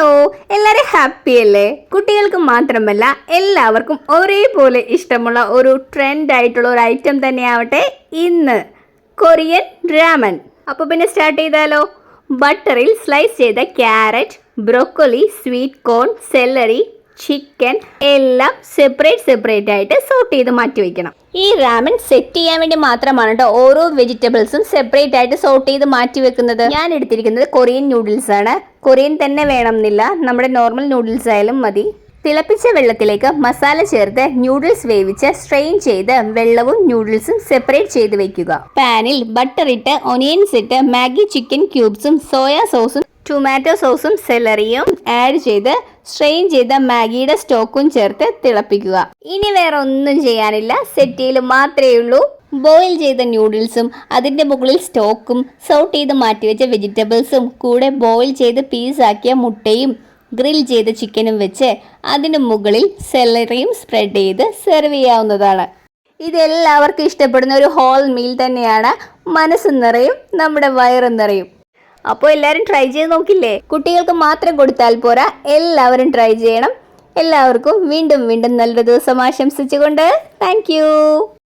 Hello, എല്ലാവരും happy അല്ലേ? കുട്ടികൾക്ക് മാത്രമല്ല എല്ലാവർക്കും ഒരേപോലെ ഇഷ്ടമുള്ള ഒരു ട്രെൻഡ് ആയിട്ടുള്ള ഒരു ഐറ്റം തന്നെയാവട്ടെ ഇന്ന് കൊറിയൻ രാമൻ. അപ്പോൾ പിന്നെ സ്റ്റാർട്ട് ചെയ്താലോ? ബട്ടറിൽ സ്ലൈസ് ചെയ്ത carrot, broccoli, sweet corn, celery, chicken എല്ലാം സെപ്പറേറ്റ് ആയിട്ട് സോട്ട് ചെയ്ത് മാറ്റി വെക്കണം. ഈ റാമൻ സെറ്റ് ചെയ്യാൻ വേണ്ടി മാത്രമാണ് കേട്ടോ ഓരോ വെജിറ്റബിൾസും സെപ്പറേറ്റ് ആയിട്ട് സോട്ട് ചെയ്ത് മാറ്റി വെക്കുന്നത്. ഞാൻ എടുത്തിരിക്കുന്നത് കൊറിയൻ നൂഡിൽസ് ആണ്. കൊറിയൻ തന്നെ വേണമെന്നില്ല, നമ്മുടെ നോർമൽ നൂഡിൽസ് ആയാലും മതി. തിളപ്പിച്ച വെള്ളത്തിലേക്ക് മസാല ചേർത്ത് ന്യൂഡിൽസ് വേവിച്ച് സ്ട്രെയിൻ ചെയ്ത് വെള്ളവും ന്യൂഡിൽസും സെപ്പറേറ്റ് ചെയ്ത് വെക്കുക. പാനിൽ ബട്ടർ ഇട്ട് ഒനിയൻസ് ഇട്ട് മാഗി ചിക്കൻ ക്യൂബ്സും സോയാ സോസും ടൊമാറ്റോ സോസും സെലറിയും ആഡ് ചെയ്ത് സ്ട്രെയിൻ ചെയ്ത മാഗിയുടെ സ്റ്റോക്കും ചേർത്ത് തിളപ്പിക്കുക. ഇനി വേറെ ഒന്നും ചെയ്യാനില്ല, സെറ്റ് ചെയ്യൽ മാത്രമേ ഉള്ളൂ. ബോയിൽ ചെയ്ത ന്യൂഡിൽസും അതിൻ്റെ മുകളിൽ സ്റ്റോക്കും സോട്ട് ചെയ്ത് മാറ്റിവെച്ച വെജിറ്റബിൾസും കൂടെ ബോയിൽ ചെയ്ത് പീസാക്കിയ മുട്ടയും ഗ്രിൽ ചെയ്ത ചിക്കനും വെച്ച് അതിന് മുകളിൽ സെലറിയും സ്പ്രെഡ് ചെയ്ത് സെർവ് ചെയ്യാവുന്നതാണ്. ഇതെല്ലാവർക്കും ഇഷ്ടപ്പെടുന്ന ഒരു ഹോൾ മീൽ തന്നെയാണ്. മനസ്സും നിറയും, നമ്മുടെ വയറും നിറയും. അപ്പോൾ എല്ലാവരും ട്രൈ ചെയ്ത് നോക്കില്ലേ? കുട്ടികൾക്ക് മാത്രം കൊടുത്താൽ പോരാ, എല്ലാവരും ട്രൈ ചെയ്യണം. എല്ലാവർക്കും വീണ്ടും നല്ലൊരു ദിവസം ആശംസിച്ചുകൊണ്ട് താങ്ക്